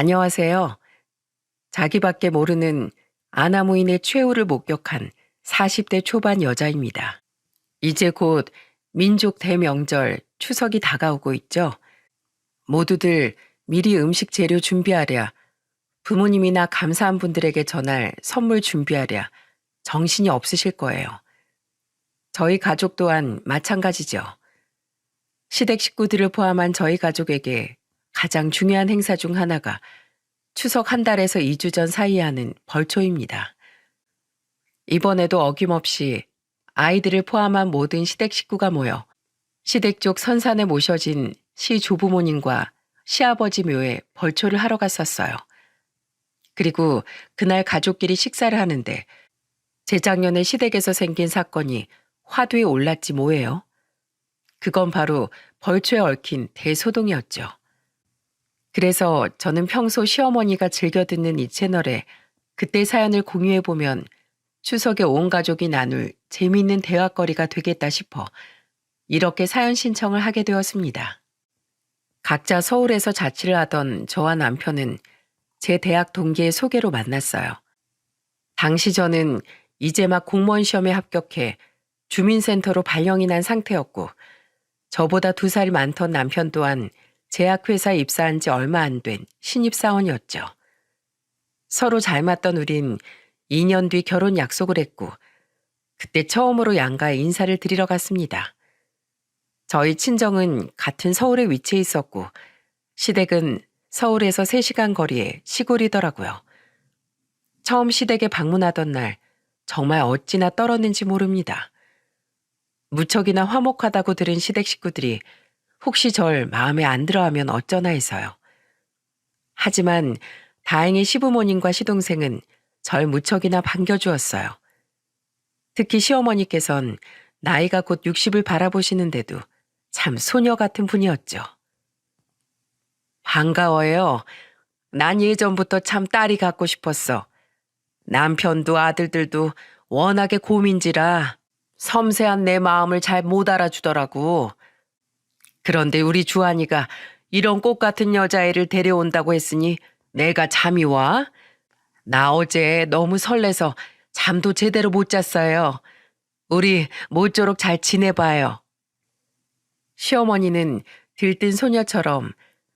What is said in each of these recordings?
안녕하세요. 자기밖에 모르는 아나무인의 최후를 목격한 40대 초반 여자입니다. 이제 곧 민족 대명절 추석이 다가오고 있죠. 모두들 미리 음식 재료 준비하랴, 부모님이나 감사한 분들에게 전할 선물 준비하랴, 정신이 없으실 거예요. 저희 가족 또한 마찬가지죠. 시댁 식구들을 포함한 저희 가족에게 가장 중요한 행사 중 하나가 추석 한 달에서 2주 전 사이에 하는 벌초입니다. 이번에도 어김없이 아이들을 포함한 모든 시댁 식구가 모여 시댁 쪽 선산에 모셔진 시조부모님과 시아버지 묘에 벌초를 하러 갔었어요. 그리고 그날 가족끼리 식사를 하는데 재작년에 시댁에서 생긴 사건이 화두에 올랐지 뭐예요. 그건 바로 벌초에 얽힌 대소동이었죠. 그래서 저는 평소 시어머니가 즐겨 듣는 이 채널에 그때 사연을 공유해보면 추석에 온 가족이 나눌 재미있는 대화거리가 되겠다 싶어 이렇게 사연 신청을 하게 되었습니다. 각자 서울에서 자취를 하던 저와 남편은 제 대학 동기의 소개로 만났어요. 당시 저는 이제 막 공무원 시험에 합격해 주민센터로 발령이 난 상태였고 저보다 2살 많던 남편 또한 제약회사에 입사한 지 얼마 안 된 신입사원이었죠. 서로 잘 맞던 우린 2년 뒤 결혼 약속을 했고 그때 처음으로 양가에 인사를 드리러 갔습니다. 저희 친정은 같은 서울에 위치해 있었고 시댁은 서울에서 3시간 거리의 시골이더라고요. 처음 시댁에 방문하던 날 정말 어찌나 떨었는지 모릅니다. 무척이나 화목하다고 들은 시댁 식구들이 혹시 절 마음에 안 들어하면 어쩌나 해서요. 하지만 다행히 시부모님과 시동생은 절 무척이나 반겨주었어요. 특히 시어머니께선 나이가 곧 60을 바라보시는데도 참 소녀 같은 분이었죠. 반가워요. 난 예전부터 참 딸이 갖고 싶었어. 남편도 아들들도 워낙에 곰인지라 섬세한 내 마음을 잘 못 알아주더라고. 그런데 우리 주한이가 이런 꽃 같은 여자애를 데려온다고 했으니 내가 잠이 와? 나 어제 너무 설레서 잠도 제대로 못 잤어요. 우리 모쪼록 잘 지내봐요. 시어머니는 들뜬 소녀처럼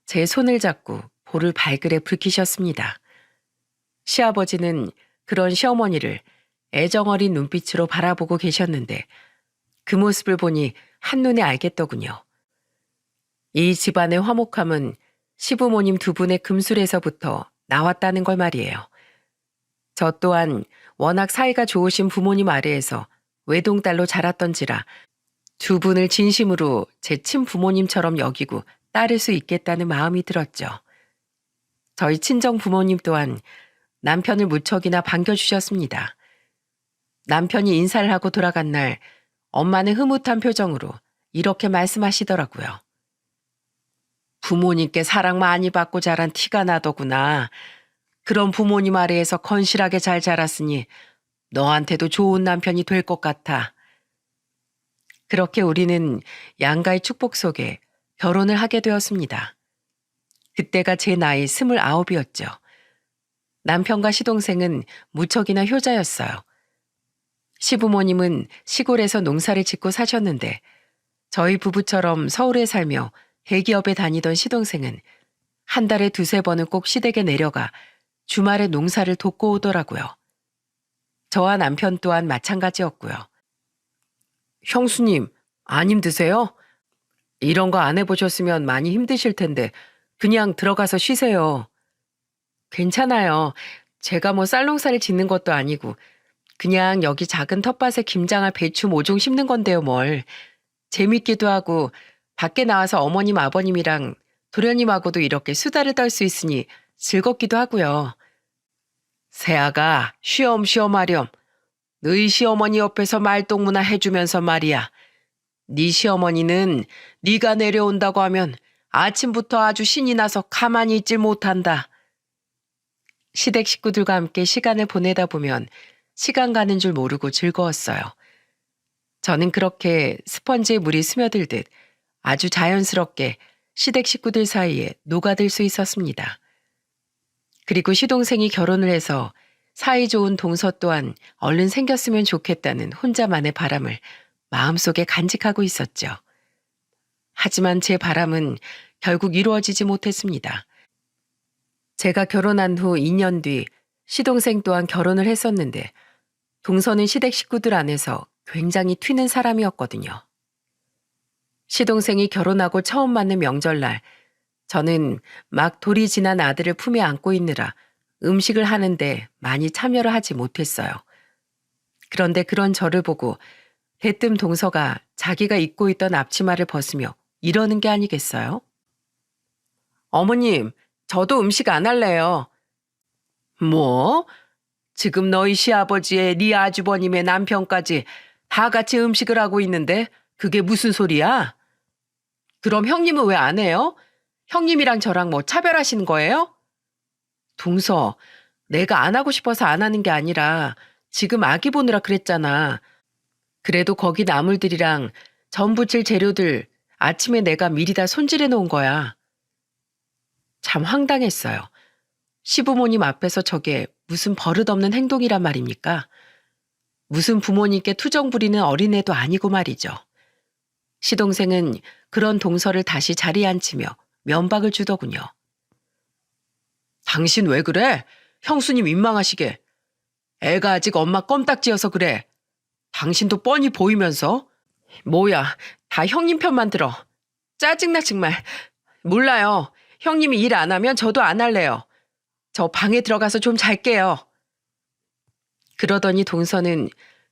제 손을 잡고 볼을 발그레 붉히셨습니다. 시아버지는 그런 시어머니를 애정어린 눈빛으로 바라보고 계셨는데 그 모습을 보니 한눈에 알겠더군요. 이 집안의 화목함은 시부모님 2분의 금술에서부터 나왔다는 걸 말이에요. 저 또한 워낙 사이가 좋으신 부모님 아래에서 외동딸로 자랐던지라 2분을 진심으로 제 친부모님처럼 여기고 따를 수 있겠다는 마음이 들었죠. 저희 친정 부모님 또한 남편을 무척이나 반겨주셨습니다. 남편이 인사를 하고 돌아간 날 엄마는 흐뭇한 표정으로 이렇게 말씀하시더라고요. 부모님께 사랑 많이 받고 자란 티가 나더구나. 그런 부모님 아래에서 건실하게 잘 자랐으니 너한테도 좋은 남편이 될 것 같아. 그렇게 우리는 양가의 축복 속에 결혼을 하게 되었습니다. 그때가 제 나이 29이었죠. 남편과 시동생은 무척이나 효자였어요. 시부모님은 시골에서 농사를 짓고 사셨는데 저희 부부처럼 서울에 살며 대기업에 다니던 시동생은 한 달에 2-3번은 꼭 시댁에 내려가 주말에 농사를 돕고 오더라고요. 저와 남편 또한 마찬가지였고요. 형수님, 안 힘드세요? 이런 거 안 해보셨으면 많이 힘드실 텐데 그냥 들어가서 쉬세요. 괜찮아요. 제가 뭐 쌀농사를 짓는 것도 아니고 그냥 여기 작은 텃밭에 김장할 배추 모종 심는 건데요, 뭘. 재밌기도 하고 밖에 나와서 어머님 아버님이랑 도련님하고도 이렇게 수다를 떨 수 있으니 즐겁기도 하고요. 새아가 쉬엄쉬엄 하렴. 너희 시어머니 옆에서 말동무나 해주면서 말이야. 네 시어머니는 네가 내려온다고 하면 아침부터 아주 신이 나서 가만히 있질 못한다. 시댁 식구들과 함께 시간을 보내다 보면 시간 가는 줄 모르고 즐거웠어요. 저는 그렇게 스펀지에 물이 스며들듯 아주 자연스럽게 시댁 식구들 사이에 녹아들 수 있었습니다. 그리고 시동생이 결혼을 해서 사이 좋은 동서 또한 얼른 생겼으면 좋겠다는 혼자만의 바람을 마음속에 간직하고 있었죠. 하지만 제 바람은 결국 이루어지지 못했습니다. 제가 결혼한 후 2년 뒤 시동생 또한 결혼을 했었는데 동서는 시댁 식구들 안에서 굉장히 튀는 사람이었거든요. 시동생이 결혼하고 처음 맞는 명절날 저는 막 돌이 지난 아들을 품에 안고 있느라 음식을 하는데 많이 참여를 하지 못했어요. 그런데 그런 저를 보고 대뜸 동서가 자기가 입고 있던 앞치마를 벗으며 이러는 게 아니겠어요? 어머님, 저도 음식 안 할래요. 뭐? 지금 너희 시아버지의 네 아주버님의 남편까지 다 같이 음식을 하고 있는데 그게 무슨 소리야? 그럼 형님은 왜 안 해요? 형님이랑 저랑 뭐 차별하시는 거예요? 동서, 내가 안 하고 싶어서 안 하는 게 아니라 지금 아기 보느라 그랬잖아. 그래도 거기 나물들이랑 전 부칠 재료들 아침에 내가 미리 다 손질해 놓은 거야. 참 황당했어요. 시부모님 앞에서 저게 무슨 버릇없는 행동이란 말입니까? 무슨 부모님께 투정 부리는 어린애도 아니고 말이죠. 시동생은 그런 동서를 다시 자리에 앉히며 면박을 주더군요. 당신 왜 그래? 형수님 민망하시게. 애가 아직 엄마 껌딱지여서 그래. 당신도 뻔히 보이면서. 뭐야, 다 형님 편만 들어. 짜증나 정말. 몰라요. 형님이 일 안 하면 저도 안 할래요. 저 방에 들어가서 좀 잘게요. 그러더니 동서는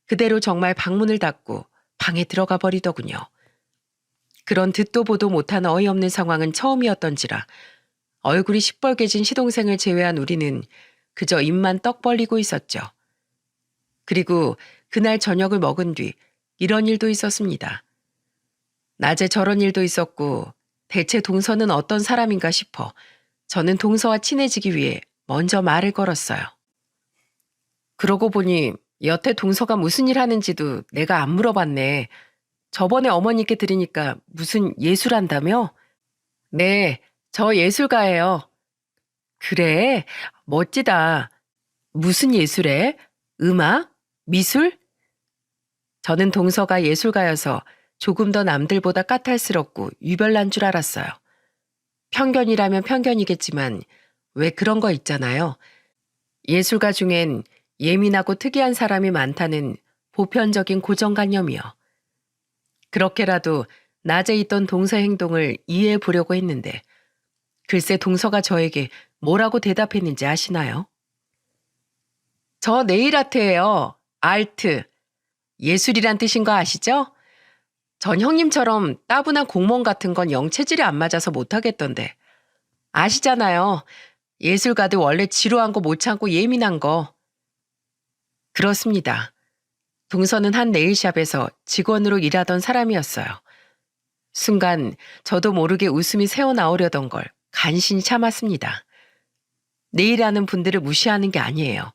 그대로 정말 방문을 닫고 방에 들어가 버리더군요. 그런 듣도 보도 못한 어이없는 상황은 처음이었던지라 얼굴이 시뻘개진 시동생을 제외한 우리는 그저 입만 떡 벌리고 있었죠. 그리고 그날 저녁을 먹은 뒤 이런 일도 있었습니다. 낮에 저런 일도 있었고 대체 동서는 어떤 사람인가 싶어 저는 동서와 친해지기 위해 먼저 말을 걸었어요. 그러고 보니 여태 동서가 무슨 일 하는지도 내가 안 물어봤네. 저번에 어머니께 들으니까 무슨 예술한다며? 네, 저 예술가예요. 그래, 멋지다. 무슨 예술해? 음악? 미술? 저는 동서가 예술가여서 조금 더 남들보다 까탈스럽고 유별난 줄 알았어요. 편견이라면 편견이겠지만 왜 그런 거 있잖아요. 예술가 중엔 예민하고 특이한 사람이 많다는 보편적인 고정관념이요. 그렇게라도 낮에 있던 동서 행동을 이해해 보려고 했는데 글쎄 동서가 저에게 뭐라고 대답했는지 아시나요? 저 네일아트예요. 아트. 예술이란 뜻인 거 아시죠? 전 형님처럼 따분한 공무원 같은 건 영 체질이 안 맞아서 못하겠던데. 아시잖아요. 예술가들 원래 지루한 거 못 참고 예민한 거. 그렇습니다. 동서는 한 네일샵에서 직원으로 일하던 사람이었어요. 순간 저도 모르게 웃음이 새어나오려던 걸 간신히 참았습니다. 네일하는 분들을 무시하는 게 아니에요.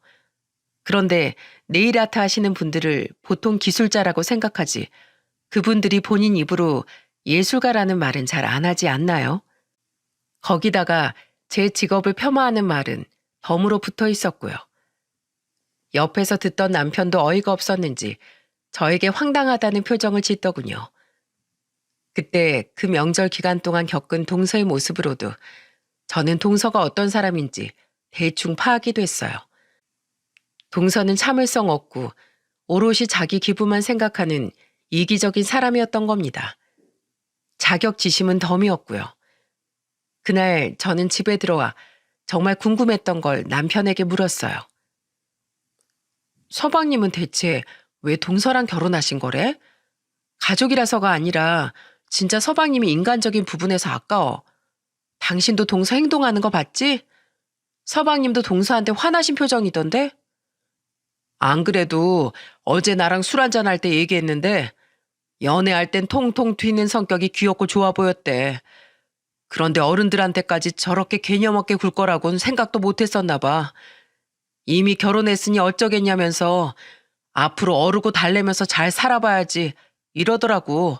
그런데 네일 아트 하시는 분들을 보통 기술자라고 생각하지 그분들이 본인 입으로 예술가라는 말은 잘 안 하지 않나요? 거기다가 제 직업을 폄하하는 말은 덤으로 붙어 있었고요. 옆에서 듣던 남편도 어이가 없었는지 저에게 황당하다는 표정을 짓더군요. 그때 그 명절 기간 동안 겪은 동서의 모습으로도 저는 동서가 어떤 사람인지 대충 파악이 됐어요. 동서는 참을성 없고 오롯이 자기 기분만 생각하는 이기적인 사람이었던 겁니다. 자격지심은 덤이었고요. 그날 저는 집에 들어와 정말 궁금했던 걸 남편에게 물었어요. 서방님은 대체 왜 동서랑 결혼하신 거래? 가족이라서가 아니라 진짜 서방님이 인간적인 부분에서 아까워. 당신도 동서 행동하는 거 봤지? 서방님도 동서한테 화나신 표정이던데? 안 그래도 어제 나랑 술 한잔할 때 얘기했는데 연애할 땐 통통 튀는 성격이 귀엽고 좋아 보였대. 그런데 어른들한테까지 저렇게 개념 없게 굴 거라고는 생각도 못했었나 봐. 이미 결혼했으니 어쩌겠냐면서 앞으로 어르고 달래면서 잘 살아봐야지 이러더라고.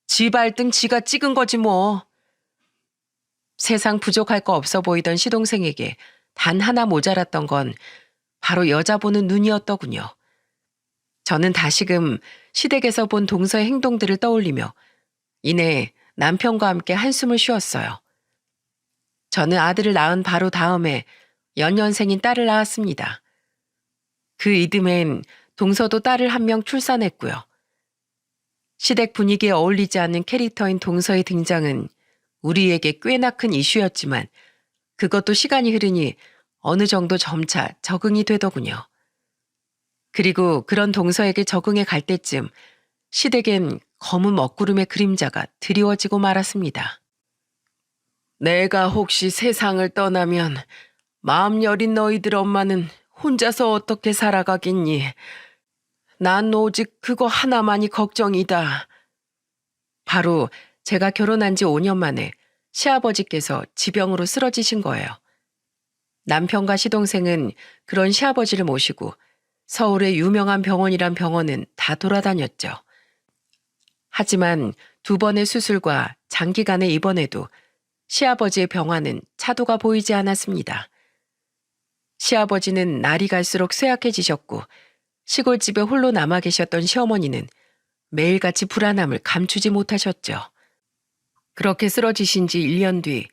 지 발등 지가 찍은 거지 뭐. 세상 부족할 거 없어 보이던 시동생에게 단 하나 모자랐던 건 바로 여자 보는 눈이었더군요. 저는 다시금 시댁에서 본 동서의 행동들을 떠올리며 이내 남편과 함께 한숨을 쉬었어요. 저는 아들을 낳은 바로 다음에 연년생인 딸을 낳았습니다. 그 이듬해엔 동서도 딸을 한 명 출산했고요. 시댁 분위기에 어울리지 않는 캐릭터인 동서의 등장은 우리에게 꽤나 큰 이슈였지만 그것도 시간이 흐르니 어느 정도 점차 적응이 되더군요. 그리고 그런 동서에게 적응해 갈 때쯤 시댁엔 검은 먹구름의 그림자가 드리워지고 말았습니다. 내가 혹시 세상을 떠나면 마음 여린 너희들 엄마는 혼자서 어떻게 살아가겠니? 난 오직 그거 하나만이 걱정이다. 바로 제가 결혼한 지 5년 만에 시아버지께서 지병으로 쓰러지신 거예요. 남편과 시동생은 그런 시아버지를 모시고 서울의 유명한 병원이란 병원은 다 돌아다녔죠. 하지만 2번의 수술과 장기간의 입원에도 시아버지의 병화는 차도가 보이지 않았습니다. 시아버지는 날이 갈수록 쇠약해지셨고 시골집에 홀로 남아 계셨던 시어머니는 매일같이 불안함을 감추지 못하셨죠. 그렇게 쓰러지신 지 1년 뒤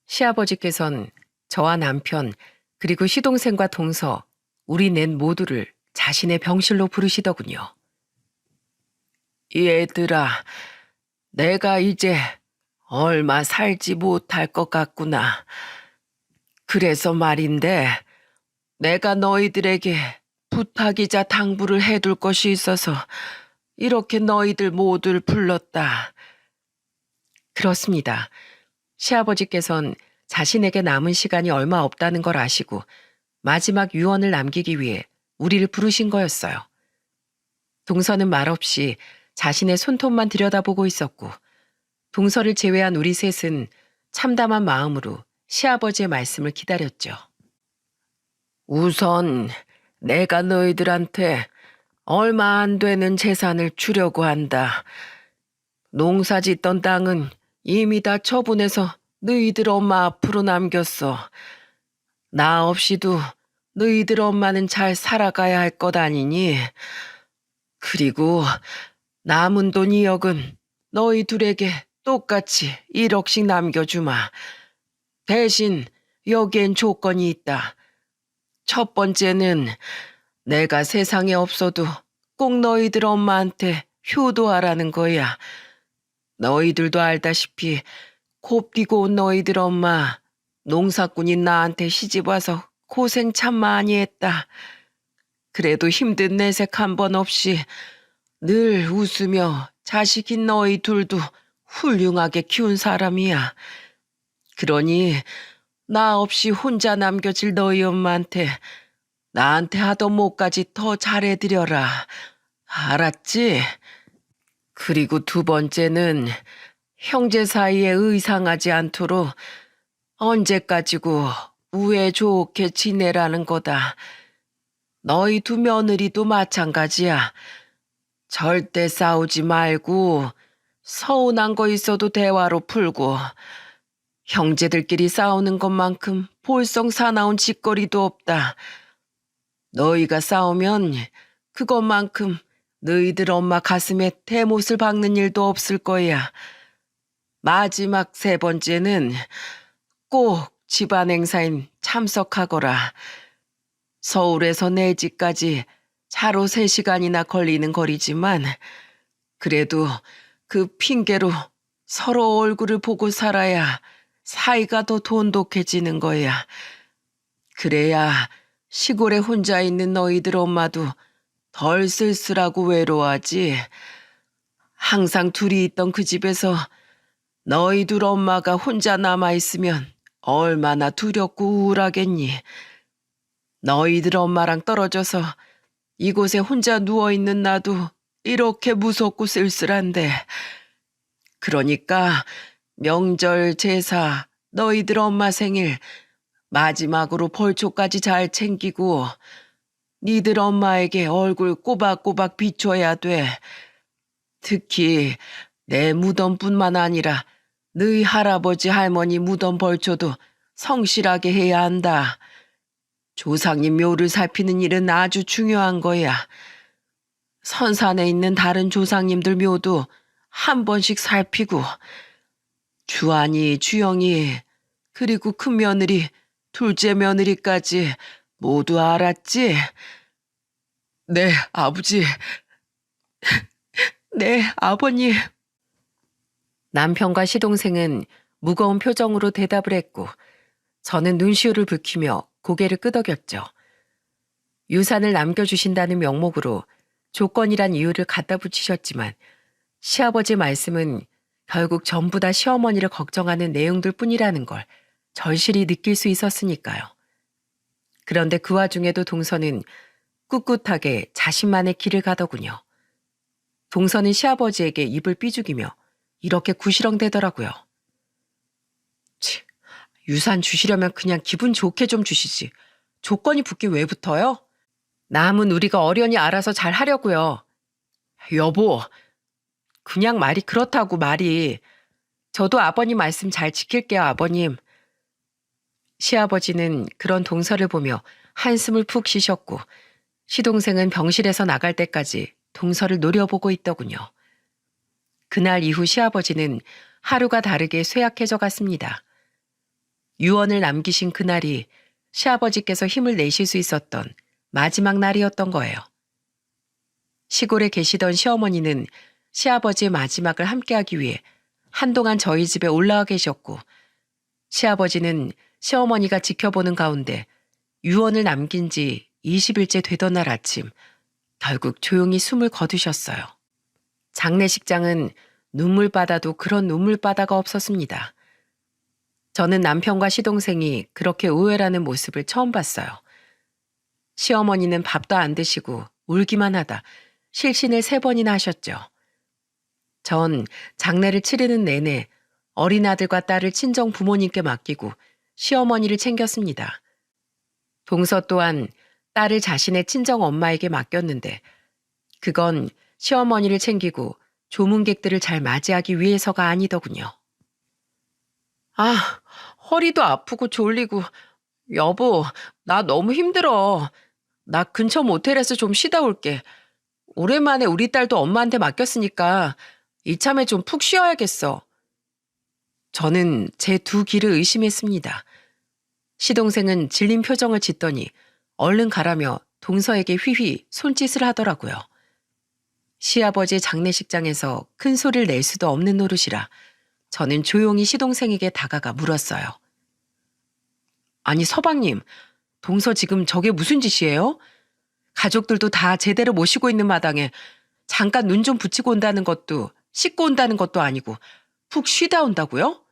시아버지께서는 저와 남편 그리고 시동생과 동서 우리 넷 모두를 자신의 병실로 부르시더군요. 얘들아, 내가 이제 얼마 살지 못할 것 같구나. 그래서 말인데 내가 너희들에게 부탁이자 당부를 해둘 것이 있어서 이렇게 너희들 모두를 불렀다. 그렇습니다. 시아버지께선 자신에게 남은 시간이 얼마 없다는 걸 아시고 마지막 유언을 남기기 위해 우리를 부르신 거였어요. 동서는 말없이 자신의 손톱만 들여다보고 있었고 동서를 제외한 우리 셋은 참담한 마음으로 시아버지의 말씀을 기다렸죠. 우선 내가 너희들한테 얼마 안 되는 재산을 주려고 한다. 농사 짓던 땅은 이미 다 처분해서 너희들 엄마 앞으로 남겼어. 나 없이도 너희들 엄마는 잘 살아가야 할 것 아니니? 그리고 남은 돈 2억은 너희 둘에게 똑같이 1억씩 남겨주마. 대신 여기엔 조건이 있다. 첫 번째는 내가 세상에 없어도 꼭 너희들 엄마한테 효도하라는 거야. 너희들도 알다시피 곱디고 온 너희들 엄마 농사꾼인 나한테 시집와서 고생 참 많이 했다. 그래도 힘든 내색 한 번 없이 늘 웃으며 자식인 너희 둘도 훌륭하게 키운 사람이야. 그러니 나 없이 혼자 남겨질 너희 엄마한테 나한테 하던 못까지 더 잘해드려라. 알았지? 그리고 2번째는 형제 사이에 의상하지 않도록 언제까지고 우애 좋게 지내라는 거다. 너희 2 며느리도 마찬가지야. 절대 싸우지 말고 서운한 거 있어도 대화로 풀고 형제들끼리 싸우는 것만큼 볼썽 사나운 짓거리도 없다. 너희가 싸우면 그것만큼 너희들 엄마 가슴에 대못을 박는 일도 없을 거야. 마지막 3번째는 꼭 집안 행사인 참석하거라. 서울에서 내 집까지 차로 3시간이나 걸리는 거리지만 그래도 그 핑계로 서로 얼굴을 보고 살아야 사이가 더 돈독해지는 거야. 그래야 시골에 혼자 있는 너희들 엄마도 덜 쓸쓸하고 외로워하지. 항상 둘이 있던 그 집에서 너희 둘 엄마가 혼자 남아있으면 얼마나 두렵고 우울하겠니. 너희들 엄마랑 떨어져서 이곳에 혼자 누워있는 나도 이렇게 무섭고 쓸쓸한데. 그러니까 명절, 제사, 너희들 엄마 생일, 마지막으로 벌초까지 잘 챙기고 니들 엄마에게 얼굴 꼬박꼬박 비춰야 돼. 특히 내 무덤뿐만 아니라 너희 할아버지 할머니 무덤 벌초도 성실하게 해야 한다. 조상님 묘를 살피는 일은 아주 중요한 거야. 선산에 있는 다른 조상님들 묘도 한 번씩 살피고 주안이, 주영이, 그리고 큰며느리, 둘째 며느리까지 모두 알았지? 네, 아버지. 네, 아버님. 남편과 시동생은 무거운 표정으로 대답을 했고 저는 눈시울을 붉히며 고개를 끄덕였죠. 유산을 남겨주신다는 명목으로 조건이란 이유를 갖다 붙이셨지만 시아버지 말씀은 결국 전부 다 시어머니를 걱정하는 내용들 뿐이라는 걸 절실히 느낄 수 있었으니까요. 그런데 그 와중에도 동서는 꿋꿋하게 자신만의 길을 가더군요. 동서는 시아버지에게 입을 삐죽이며 이렇게 구시렁대더라고요. 유산 주시려면 그냥 기분 좋게 좀 주시지. 조건이 붙긴 왜 붙어요? 남은 우리가 어련히 알아서 잘 하려고요. 여보, 그냥 말이 그렇다고 말이. 저도 아버님 말씀 잘 지킬게요, 아버님. 시아버지는 그런 동서를 보며 한숨을 푹 쉬셨고 시동생은 병실에서 나갈 때까지 동서를 노려보고 있더군요. 그날 이후 시아버지는 하루가 다르게 쇠약해져 갔습니다. 유언을 남기신 그날이 시아버지께서 힘을 내실 수 있었던 마지막 날이었던 거예요. 시골에 계시던 시어머니는 시아버지의 마지막을 함께하기 위해 한동안 저희 집에 올라와 계셨고 시아버지는 시어머니가 지켜보는 가운데 유언을 남긴 지 20일째 되던 날 아침 결국 조용히 숨을 거두셨어요. 장례식장은 눈물바다도 그런 눈물바다가 없었습니다. 저는 남편과 시동생이 그렇게 우애라는 모습을 처음 봤어요. 시어머니는 밥도 안 드시고 울기만 하다 실신을 3번이나 하셨죠. 전 장례를 치르는 내내 어린 아들과 딸을 친정 부모님께 맡기고 시어머니를 챙겼습니다. 동서 또한 딸을 자신의 친정 엄마에게 맡겼는데 그건 시어머니를 챙기고 조문객들을 잘 맞이하기 위해서가 아니더군요. 아, 허리도 아프고 졸리고. 여보, 나 너무 힘들어. 나 근처 모텔에서 좀 쉬다 올게. 오랜만에 우리 딸도 엄마한테 맡겼으니까 이참에 좀 푹 쉬어야겠어. 저는 제 두 귀를 의심했습니다. 시동생은 질린 표정을 짓더니 얼른 가라며 동서에게 휘휘 손짓을 하더라고요. 시아버지 장례식장에서 큰 소리를 낼 수도 없는 노릇이라 저는 조용히 시동생에게 다가가 물었어요. 아니 서방님, 동서 지금 저게 무슨 짓이에요? 가족들도 다 제대로 모시고 있는 마당에 잠깐 눈 좀 붙이고 온다는 것도 씻고 온다는 것도 아니고 푹 쉬다 온다고요?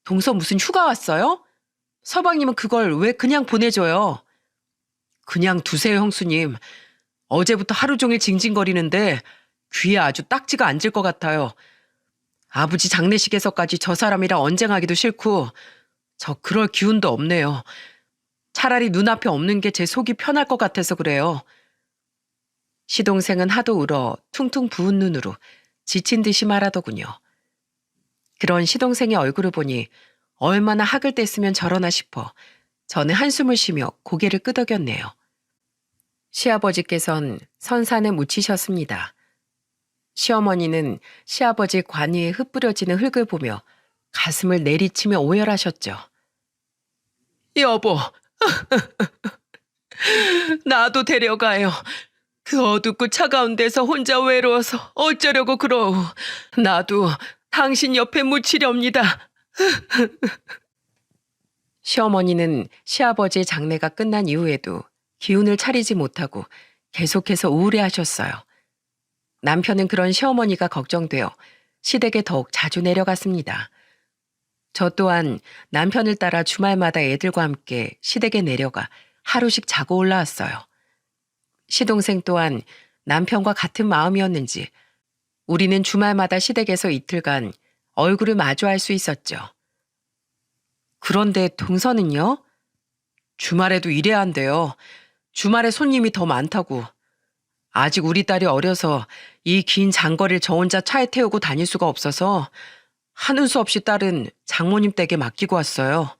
동서 무슨 휴가 왔어요? 서방님은 그걸 왜 그냥 보내줘요? 그냥 두세요, 형수님. 어제부터 하루 종일 징징거리는데 귀에 아주 딱지가 앉을 것 같아요. 아버지 장례식에서까지 저 사람이랑 언쟁하기도 싫고 저 그럴 기운도 없네요. 차라리 눈앞에 없는 게 제 속이 편할 것 같아서 그래요. 시동생은 하도 울어 퉁퉁 부은 눈으로 지친 듯이 말하더군요. 그런 시동생의 얼굴을 보니 얼마나 학을 뗐으면 저러나 싶어 저는 한숨을 쉬며 고개를 끄덕였네요. 시아버지께선 선산에 묻히셨습니다. 시어머니는 시아버지 관위에 흩뿌려지는 흙을 보며 가슴을 내리치며 오열하셨죠. 여보, 나도 데려가요. 그 어둡고 차가운 데서 혼자 외로워서 어쩌려고 그러오. 나도 당신 옆에 묻히렵니다. 시어머니는 시아버지의 장례가 끝난 이후에도 기운을 차리지 못하고 계속해서 우울해하셨어요. 남편은 그런 시어머니가 걱정되어 시댁에 더욱 자주 내려갔습니다. 저 또한 남편을 따라 주말마다 애들과 함께 시댁에 내려가 하루씩 자고 올라왔어요. 시동생 또한 남편과 같은 마음이었는지 우리는 주말마다 시댁에서 이틀간 얼굴을 마주할 수 있었죠. 그런데 동서는요? 주말에도 일해야 한대요. 주말에 손님이 더 많다고. 아직 우리 딸이 어려서 이 긴 장거리를 저 혼자 차에 태우고 다닐 수가 없어서 하는 수 없이 딸은 장모님 댁에 맡기고 왔어요.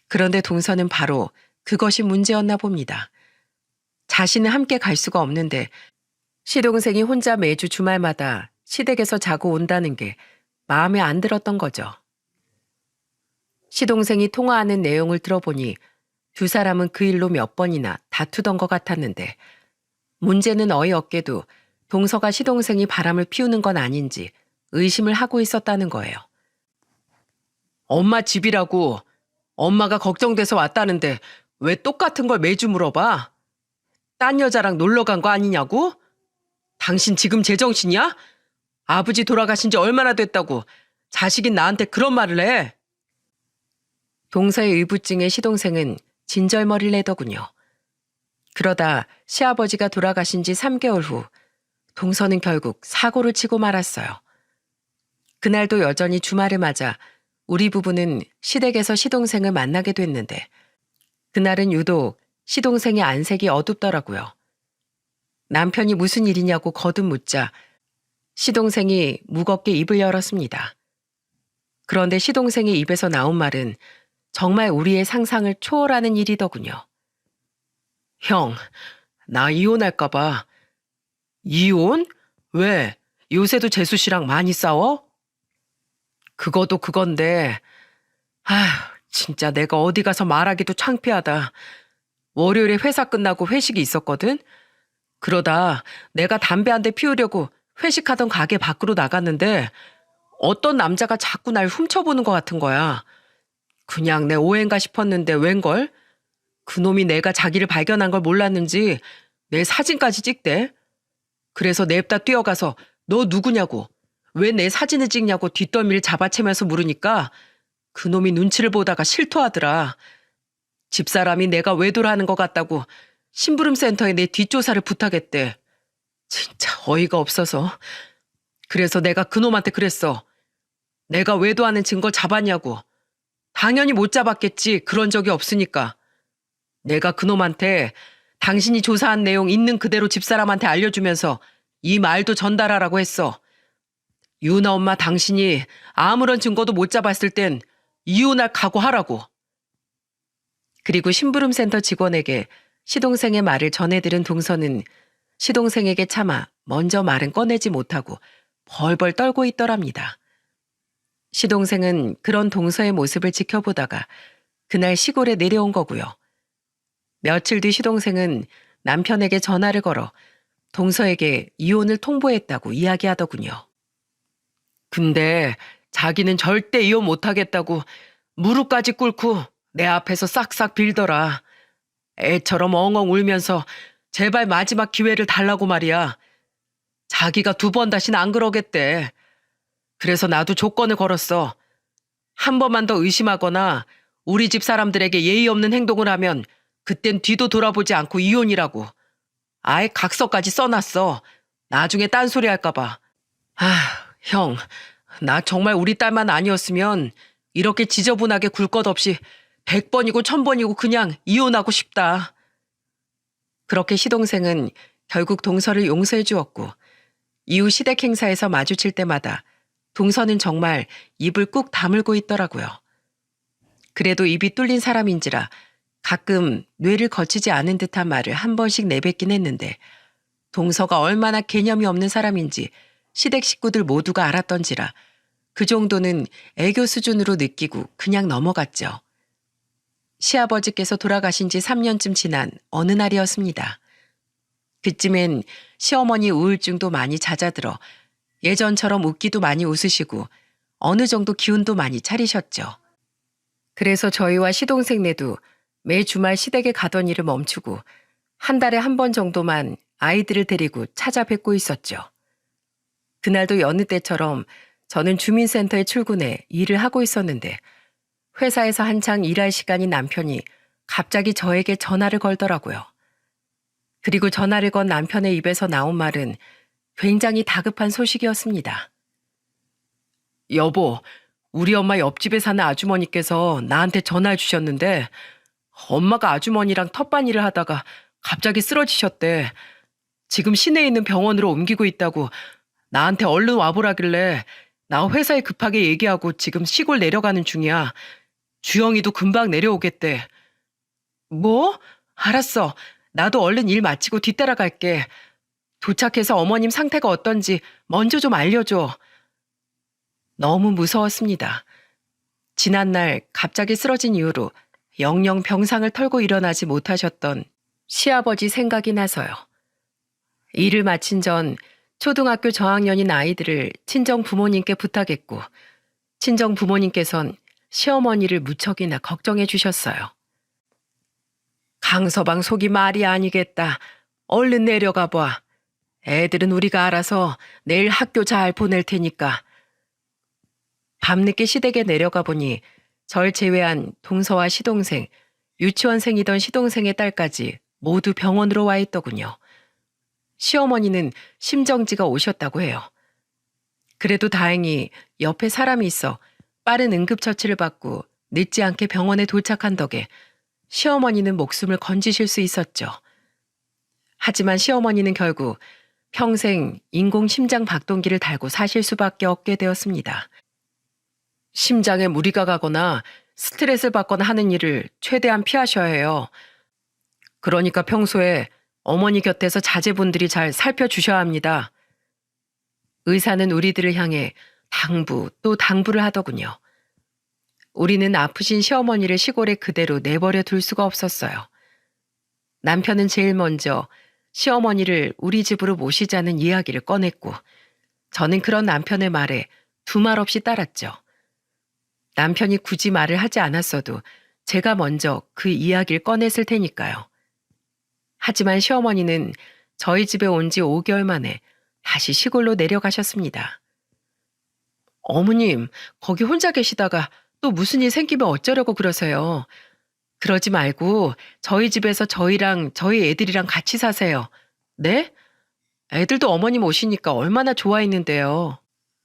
그런데 동서는 바로 그것이 문제였나 봅니다. 자신은 함께 갈 수가 없는데 시동생이 혼자 매주 주말마다 시댁에서 자고 온다는 게 마음에 안 들었던 거죠. 시동생이 통화하는 내용을 들어보니 두 사람은 그 일로 몇 번이나 다투던 것 같았는데 문제는 어이없게도 동서가 시동생이 바람을 피우는 건 아닌지 의심을 하고 있었다는 거예요. 엄마 집이라고 엄마가 걱정돼서 왔다는데 왜 똑같은 걸 매주 물어봐? 딴 여자랑 놀러 간 거 아니냐고? 당신 지금 제정신이야? 아버지 돌아가신 지 얼마나 됐다고 자식인 나한테 그런 말을 해? 동서의 의부증에 시동생은 진절머리를 내더군요. 그러다 시아버지가 돌아가신 지 3개월 후 동서는 결국 사고를 치고 말았어요. 그날도 여전히 주말을 맞아 우리 부부는 시댁에서 시동생을 만나게 됐는데 그날은 유독 시동생의 안색이 어둡더라고요. 남편이 무슨 일이냐고 거듭 묻자 시동생이 무겁게 입을 열었습니다. 그런데 시동생의 입에서 나온 말은 정말 우리의 상상을 초월하는 일이더군요. 형, 나 이혼할까 봐. 이혼? 왜? 요새도 재수 씨랑 많이 싸워? 그것도 그건데, 진짜 내가 어디 가서 말하기도 창피하다. 월요일에 회사 끝나고 회식이 있었거든? 그러다 내가 담배 한 대 피우려고 회식하던 가게 밖으로 나갔는데 어떤 남자가 자꾸 날 훔쳐보는 것 같은 거야. 그냥 내 오해인가 싶었는데 웬걸? 그놈이 내가 자기를 발견한 걸 몰랐는지 내 사진까지 찍대. 그래서 냅다 뛰어가서 너 누구냐고, 왜 내 사진을 찍냐고 뒷덜미를 잡아채면서 물으니까 그놈이 눈치를 보다가 실토하더라. 집사람이 내가 외도를 것 같다고 심부름센터에 내 뒷조사를 부탁했대. 진짜 어이가 없어서. 그래서 내가 그놈한테 그랬어. 내가 외도하는 증거 잡았냐고. 당연히 못 잡았겠지. 그런 적이 없으니까. 내가 그놈한테 당신이 조사한 내용 있는 그대로 집사람한테 알려주면서 이 말도 전달하라고 했어. 유나 엄마 당신이 아무런 증거도 못 잡았을 땐 이혼할 각오하라고. 그리고 심부름센터 직원에게 시동생의 말을 전해들은 동서는 시동생에게 참아 먼저 말은 꺼내지 못하고 벌벌 떨고 있더랍니다. 시동생은 그런 동서의 모습을 지켜보다가 그날 시골에 내려온 거고요. 며칠 뒤 시동생은 남편에게 전화를 걸어 동서에게 이혼을 통보했다고 이야기하더군요. 근데 자기는 절대 이혼 못하겠다고 무릎까지 꿇고 내 앞에서 싹싹 빌더라. 애처럼 엉엉 울면서 제발 마지막 기회를 달라고 말이야. 자기가 2번 다시는 안 그러겠대. 그래서 나도 조건을 걸었어. 한 번만 더 의심하거나 우리 집 사람들에게 예의 없는 행동을 하면 그땐 뒤도 돌아보지 않고 이혼이라고. 아예 각서까지 써놨어. 나중에 딴소리 할까 봐. 형, 나 정말 우리 딸만 아니었으면 이렇게 지저분하게 굴 것 없이 100번이고 1000번이고 그냥 이혼하고 싶다. 그렇게 시동생은 결국 동서를 용서해 주었고 이후 시댁 행사에서 마주칠 때마다 동서는 정말 입을 꾹 다물고 있더라고요. 그래도 입이 뚫린 사람인지라 가끔 뇌를 거치지 않은 듯한 말을 한 번씩 내뱉긴 했는데 동서가 얼마나 개념이 없는 사람인지 시댁 식구들 모두가 알았던지라 그 정도는 애교 수준으로 느끼고 그냥 넘어갔죠. 시아버지께서 돌아가신 지 3년쯤 지난 어느 날이었습니다. 그쯤엔 시어머니 우울증도 많이 잦아들어 예전처럼 웃기도 많이 웃으시고 어느 정도 기운도 많이 차리셨죠. 그래서 저희와 시동생네도 매 주말 시댁에 가던 일을 멈추고 한 달에 한 번 정도만 아이들을 데리고 찾아뵙고 있었죠. 그날도 여느 때처럼 저는 주민센터에 출근해 일을 하고 있었는데 회사에서 한창 일할 시간인 남편이 갑자기 저에게 전화를 걸더라고요. 그리고 전화를 건 남편의 입에서 나온 말은 굉장히 다급한 소식이었습니다. 여보, 우리 엄마 옆집에 사는 아주머니께서 나한테 전화를 주셨는데 엄마가 아주머니랑 텃밭일을 하다가 갑자기 쓰러지셨대. 지금 시내에 있는 병원으로 옮기고 있다고 나한테 얼른 와보라길래 나 회사에 급하게 얘기하고 지금 시골 내려가는 중이야. 주영이도 금방 내려오겠대. 뭐? 알았어. 나도 얼른 일 마치고 뒤따라 갈게. 도착해서 어머님 상태가 어떤지 먼저 좀 알려줘. 너무 무서웠습니다. 지난날 갑자기 쓰러진 이후로 영영 병상을 털고 일어나지 못하셨던 시아버지 생각이 나서요. 일을 마친 전 초등학교 저학년인 아이들을 친정 부모님께 부탁했고 친정 부모님께선 시어머니를 무척이나 걱정해 주셨어요. 강서방 속이 말이 아니겠다. 얼른 내려가 봐. 애들은 우리가 알아서 내일 학교 잘 보낼 테니까. 밤늦게 시댁에 내려가 보니 절 제외한 동서와 시동생, 유치원생이던 시동생의 딸까지 모두 병원으로 와 있더군요. 시어머니는 심정지가 오셨다고 해요. 그래도 다행히 옆에 사람이 있어 빠른 응급처치를 받고 늦지 않게 병원에 도착한 덕에 시어머니는 목숨을 건지실 수 있었죠. 하지만 시어머니는 결국 평생 인공심장 박동기를 달고 사실 수밖에 없게 되었습니다. 심장에 무리가 가거나 스트레스를 받거나 하는 일을 최대한 피하셔야 해요. 그러니까 평소에 어머니 곁에서 자제분들이 잘 살펴주셔야 합니다. 의사는 우리들을 향해 당부 또 당부를 하더군요. 우리는 아프신 시어머니를 시골에 그대로 내버려 둘 수가 없었어요. 남편은 제일 먼저 시어머니를 우리 집으로 모시자는 이야기를 꺼냈고 저는 그런 남편의 말에 두 말 없이 따랐죠. 남편이 굳이 말을 하지 않았어도 제가 먼저 그 이야기를 꺼냈을 테니까요. 하지만 시어머니는 저희 집에 온 지 5개월 만에 다시 시골로 내려가셨습니다. 어머님, 거기 혼자 계시다가 또 무슨 일 생기면 어쩌려고 그러세요? 그러지 말고 저희 집에서 저희랑 저희 애들이랑 같이 사세요. 네? 애들도 어머님 오시니까 얼마나 좋아했는데요.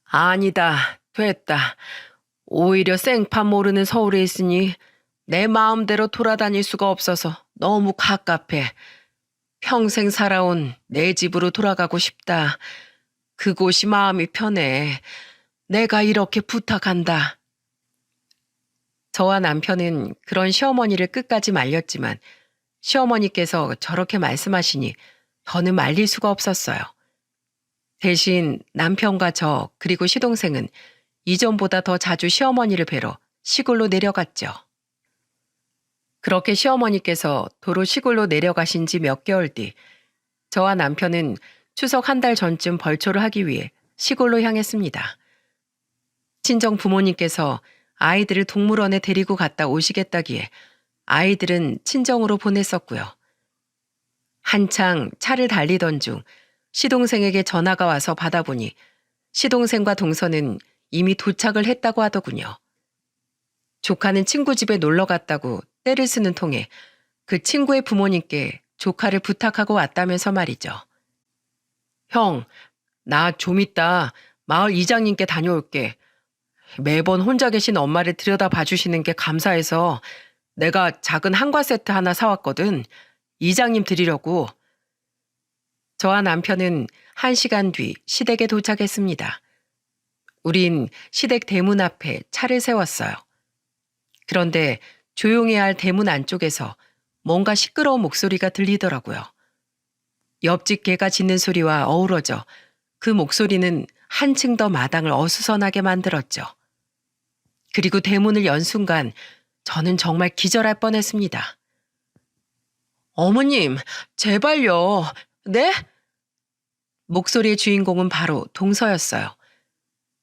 아니다, 됐다. 오히려 생판 모르는 서울에 있으니 내 마음대로 돌아다닐 수가 없어서 너무 갑갑해. 평생 살아온 내 집으로 돌아가고 싶다. 그곳이 마음이 편해. 내가 이렇게 부탁한다. 저와 남편은 그런 시어머니를 끝까지 말렸지만 시어머니께서 저렇게 말씀하시니 더는 말릴 수가 없었어요. 대신 남편과 저 그리고 시동생은 이전보다 더 자주 시어머니를 뵈러 시골로 내려갔죠. 그렇게 시어머니께서 도로 시골로 내려가신 지 몇 개월 뒤 저와 남편은 추석 한 달 전쯤 벌초를 하기 위해 시골로 향했습니다. 친정 부모님께서 아이들을 동물원에 데리고 갔다 오시겠다기에 아이들은 친정으로 보냈었고요. 한창 차를 달리던 중 시동생에게 전화가 와서 받아보니 시동생과 동서는 이미 도착을 했다고 하더군요. 조카는 친구 집에 놀러 갔다고 때를 쓰는 통에 그 친구의 부모님께 조카를 부탁하고 왔다면서 말이죠. 형, 나 좀 이따 마을 이장님께 다녀올게. 매번 혼자 계신 엄마를 들여다봐 주시는 게 감사해서 내가 작은 한과 세트 하나 사왔거든. 이장님 드리려고. 저와 남편은 1시간 뒤 시댁에 도착했습니다. 우린 시댁 대문 앞에 차를 세웠어요. 그런데 조용해야 할 대문 안쪽에서 뭔가 시끄러운 목소리가 들리더라고요. 옆집 개가 짖는 소리와 어우러져 그 목소리는 한층 더 마당을 어수선하게 만들었죠. 그리고 대문을 연 순간 저는 정말 기절할 뻔했습니다. 어머님, 제발요. 네? 목소리의 주인공은 바로 동서였어요.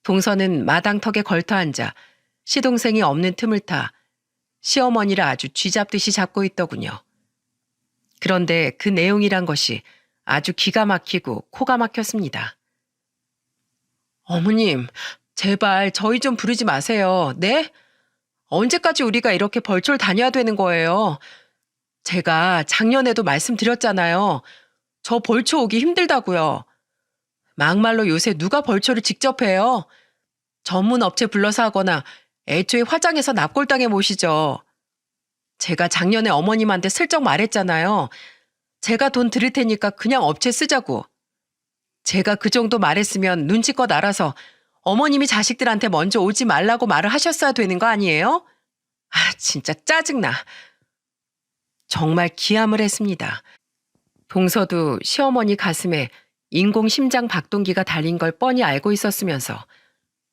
동서는 마당턱에 걸터앉아 시동생이 없는 틈을 타 시어머니를 아주 쥐잡듯이 잡고 있더군요. 그런데 그 내용이란 것이 아주 기가 막히고 코가 막혔습니다. 어머님, 제발 저희 좀 부르지 마세요. 네? 언제까지 우리가 이렇게 벌초를 다녀야 되는 거예요? 제가 작년에도 말씀드렸잖아요. 저 벌초 오기 힘들다고요. 막말로 요새 누가 벌초를 직접 해요? 전문 업체 불러서 하거나 애초에 화장해서 납골당해 모시죠. 제가 작년에 어머님한테 슬쩍 말했잖아요. 제가 돈 드릴 테니까 그냥 업체 쓰자고. 제가 그 정도 말했으면 눈치껏 알아서 어머님이 자식들한테 먼저 오지 말라고 말을 하셨어야 되는 거 아니에요? 아, 진짜 짜증나. 정말 기함을 했습니다. 동서도 시어머니 가슴에 인공 심장 박동기가 달린 걸 뻔히 알고 있었으면서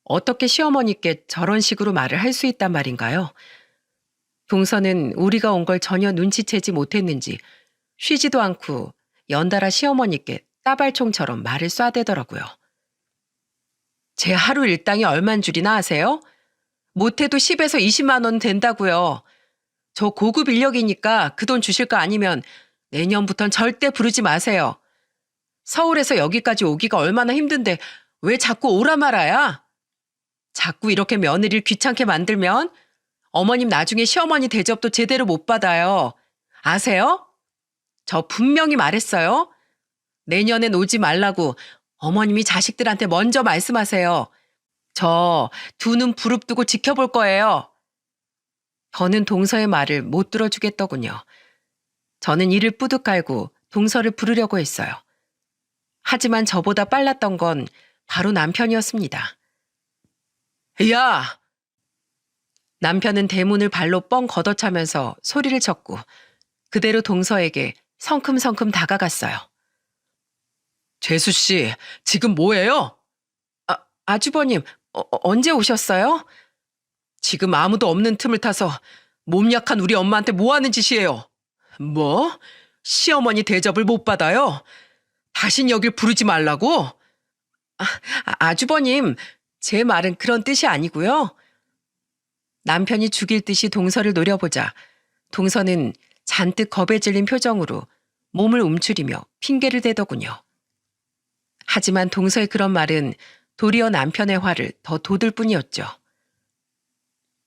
어떻게 시어머니께 저런 식으로 말을 할 수 있단 말인가요? 동서는 우리가 온 걸 전혀 눈치채지 못했는지 쉬지도 않고 연달아 시어머니께 따발총처럼 말을 쏴대더라고요. 제 하루 일당이 얼만 줄이나 아세요? 못해도 10에서 20만 원 된다고요. 저 고급 인력이니까 그 돈 주실 거 아니면 내년부턴 절대 부르지 마세요. 서울에서 여기까지 오기가 얼마나 힘든데 왜 자꾸 오라 말아야? 자꾸 이렇게 며느리를 귀찮게 만들면 어머님 나중에 시어머니 대접도 제대로 못 받아요. 아세요? 저 분명히 말했어요. 내년엔 오지 말라고 어머님이 자식들한테 먼저 말씀하세요. 저 두 눈 부릅뜨고 지켜볼 거예요. 저는 동서의 말을 못 들어주겠더군요. 저는 이를 뿌듯 깔고 동서를 부르려고 했어요. 하지만 저보다 빨랐던 건 바로 남편이었습니다. 야! 남편은 대문을 발로 뻥 걷어차면서 소리를 쳤고 그대로 동서에게 성큼성큼 다가갔어요. 재수 씨, 지금 뭐예요? 아주버님, 언제 오셨어요? 지금 아무도 없는 틈을 타서 몸 약한 우리 엄마한테 뭐 하는 짓이에요? 뭐? 시어머니 대접을 못 받아요? 다신 여길 부르지 말라고? 아주버님, 제 말은 그런 뜻이 아니고요. 남편이 죽일 듯이 동서를 노려보자 동서는 잔뜩 겁에 질린 표정으로 몸을 움츠리며 핑계를 대더군요. 하지만 동서의 그런 말은 도리어 남편의 화를 더 돋을 뿐이었죠.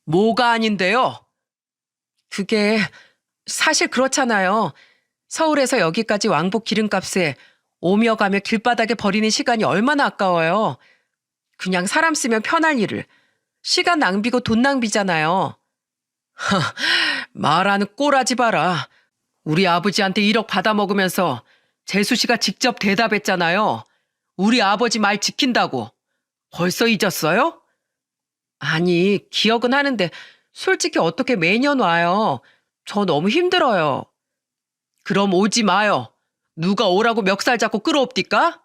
뭐가 아닌데요? 그게 사실 그렇잖아요. 서울에서 여기까지 왕복 기름값에 오며 가며 길바닥에 버리는 시간이 얼마나 아까워요. 그냥 사람 쓰면 편할 일을. 시간 낭비고 돈 낭비잖아요. 말하는 꼬라지 봐라. 우리 아버지한테 1억 받아먹으면서 재수 씨가 직접 대답했잖아요. 우리 아버지 말 지킨다고. 벌써 잊었어요? 아니, 기억은 하는데 솔직히 어떻게 매년 와요. 저 너무 힘들어요. 그럼 오지 마요. 누가 오라고 멱살 잡고 끌어옵디까?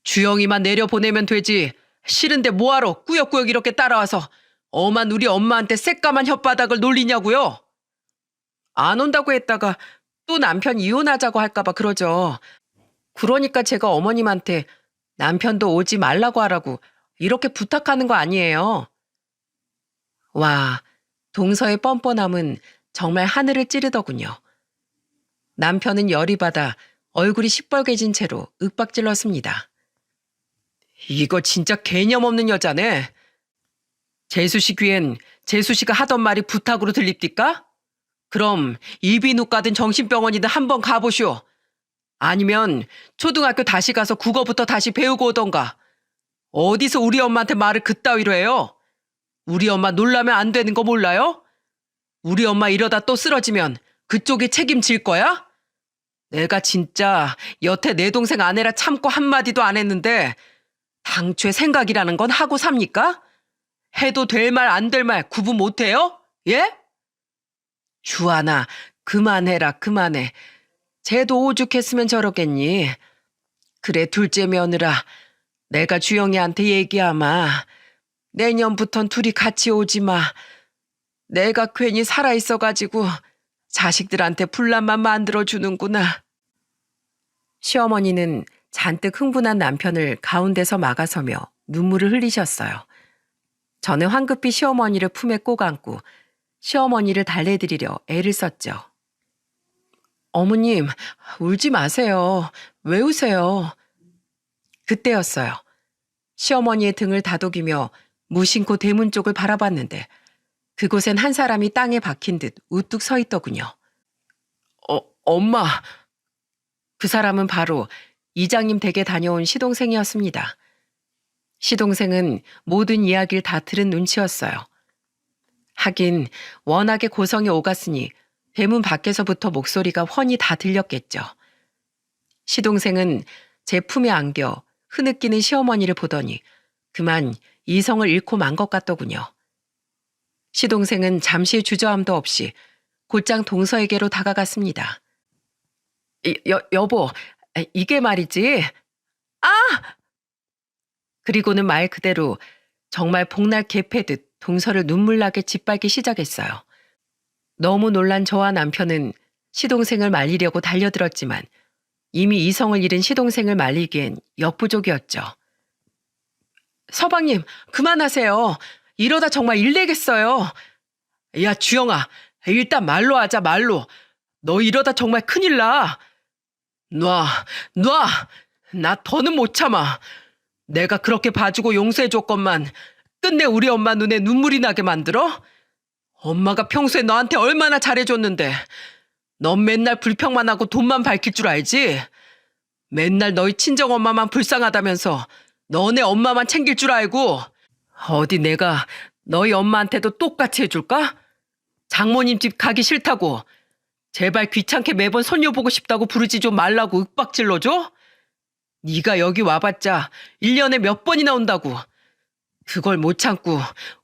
주영이만 내려보내면 되지. 싫은데 뭐하러 꾸역꾸역 이렇게 따라와서 엄한 우리 엄마한테 새까만 혓바닥을 놀리냐고요? 안 온다고 했다가 또 남편 이혼하자고 할까봐 그러죠. 그러니까 제가 어머님한테 남편도 오지 말라고 하라고 이렇게 부탁하는 거 아니에요. 와, 동서의 뻔뻔함은 정말 하늘을 찌르더군요. 남편은 열이 받아 얼굴이 시뻘개진 채로 윽박질렀습니다. 이거 진짜 개념 없는 여자네. 재수씨 귀엔 재수씨가 하던 말이 부탁으로 들립디까? 그럼 이비인후 가든 정신병원이든 한번 가보시오. 아니면 초등학교 다시 가서 국어부터 다시 배우고 오던가. 어디서 우리 엄마한테 말을 그따위로 해요? 우리 엄마 놀라면 안 되는 거 몰라요? 우리 엄마 이러다 또 쓰러지면 그쪽이 책임질 거야? 내가 진짜 여태 내 동생 아내라 참고 한마디도 안 했는데 당최 생각이라는 건 하고 삽니까? 해도 될 말 안 될 말 구분 못해요? 예? 주하나 그만해라 그만해. 쟤도 오죽했으면 저러겠니. 그래 둘째 며느라 내가 주영이한테 얘기하마. 내년부턴 둘이 같이 오지 마. 내가 괜히 살아있어가지고 자식들한테 분란만 만들어주는구나. 시어머니는 잔뜩 흥분한 남편을 가운데서 막아서며 눈물을 흘리셨어요. 저는 황급히 시어머니를 품에 꼭 안고 시어머니를 달래드리려 애를 썼죠. 어머님, 울지 마세요. 왜 우세요? 그때였어요. 시어머니의 등을 다독이며 무심코 대문 쪽을 바라봤는데 그곳엔 한 사람이 땅에 박힌 듯 우뚝 서 있더군요. 엄마. 그 사람은 바로 이장님 댁에 다녀온 시동생이었습니다. 시동생은 모든 이야기를 다 들은 눈치였어요. 하긴 워낙에 고성이 오갔으니 대문 밖에서부터 목소리가 훤히 다 들렸겠죠. 시동생은 제 품에 안겨 흐느끼는 시어머니를 보더니 그만 이성을 잃고 만 것 같더군요. 시동생은 잠시의 주저함도 없이 곧장 동서에게로 다가갔습니다. 여보, 이게 말이지. 아! 그리고는 말 그대로 정말 복날 개 패듯 동서를 눈물나게 짓밟기 시작했어요. 너무 놀란 저와 남편은 시동생을 말리려고 달려들었지만 이미 이성을 잃은 시동생을 말리기엔 역부족이었죠. 서방님, 그만하세요. 이러다 정말 일내겠어요. 야, 주영아, 일단 말로 하자, 말로. 너 이러다 정말 큰일 나. 놔. 나 더는 못 참아. 내가 그렇게 봐주고 용서해줬건만 끝내 우리 엄마 눈에 눈물이 나게 만들어? 엄마가 평소에 너한테 얼마나 잘해줬는데 넌 맨날 불평만 하고 돈만 밝힐 줄 알지? 맨날 너희 친정엄마만 불쌍하다면서 너네 엄마만 챙길 줄 알고 어디 내가 너희 엄마한테도 똑같이 해줄까? 장모님 집 가기 싫다고 제발 귀찮게 매번 손녀 보고 싶다고 부르지 좀 말라고 윽박질러줘? 네가 여기 와봤자 1년에 몇 번이나 온다고. 그걸 못 참고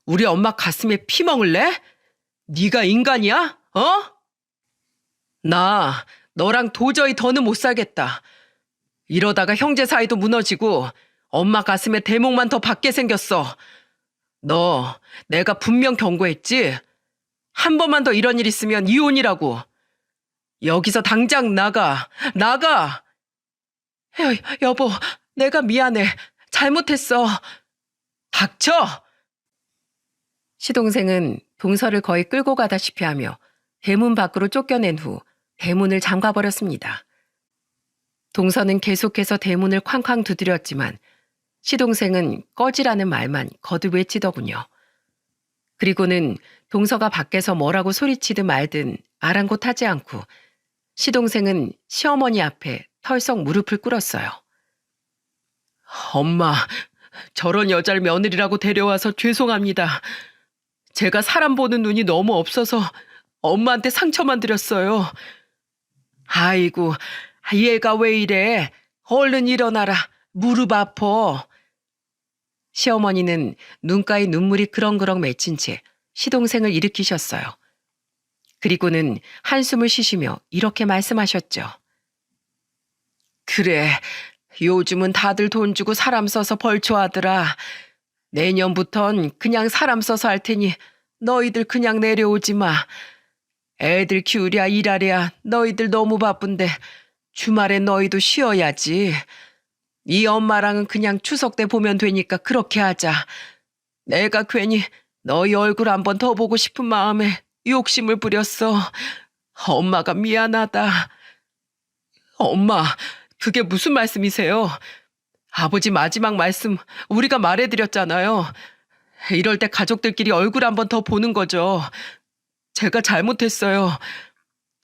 우리 엄마 가슴에 피멍을 내? 네가 인간이야? 나 너랑 도저히 더는 못 살겠다. 이러다가 형제 사이도 무너지고 엄마 가슴에 대목만 더 받게 생겼어. 너 내가 분명 경고했지? 한 번만 더 이런 일 있으면 이혼이라고. 여기서 당장 나가. 여보, 내가 미안해. 잘못했어. 닥쳐! 시동생은 동서를 거의 끌고 가다시피 하며 대문 밖으로 쫓겨낸 후 대문을 잠가버렸습니다. 동서는 계속해서 대문을 쾅쾅 두드렸지만 시동생은 꺼지라는 말만 거듭 외치더군요. 그리고는 동서가 밖에서 뭐라고 소리치든 말든 아랑곳하지 않고 시동생은 시어머니 앞에 털썩 무릎을 꿇었어요. 엄마, 저런 여자를 며느리라고 데려와서 죄송합니다. 제가 사람 보는 눈이 너무 없어서 엄마한테 상처만 드렸어요. 아이고, 얘가 왜 이래? 얼른 일어나라. 무릎 아파. 시어머니는 눈가에 눈물이 그렁그렁 맺힌 채 시동생을 일으키셨어요. 그리고는 한숨을 쉬시며 이렇게 말씀하셨죠. 그래, 요즘은 다들 돈 주고 사람 써서 벌초하더라. 내년부턴 그냥 사람 써서 할 테니 너희들 그냥 내려오지 마. 애들 키우랴 일하랴 너희들 너무 바쁜데 주말에 너희도 쉬어야지. 이 엄마랑은 그냥 추석 때 보면 되니까 그렇게 하자. 내가 괜히 너희 얼굴 한 번 더 보고 싶은 마음에 욕심을 부렸어. 엄마가 미안하다. 엄마, 그게 무슨 말씀이세요? 아버지 마지막 말씀 우리가 말해드렸잖아요. 이럴 때 가족들끼리 얼굴 한 번 더 보는 거죠. 제가 잘못했어요.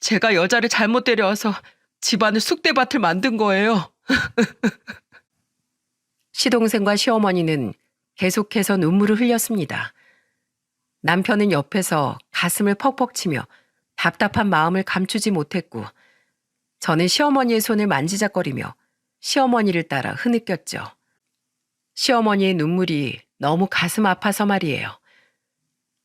제가 여자를 잘못 데려와서 집안을 쑥대밭을 만든 거예요. 시동생과 시어머니는 계속해서 눈물을 흘렸습니다. 남편은 옆에서 가슴을 퍽퍽 치며 답답한 마음을 감추지 못했고 저는 시어머니의 손을 만지작거리며 시어머니를 따라 흐느꼈죠. 시어머니의 눈물이 너무 가슴 아파서 말이에요.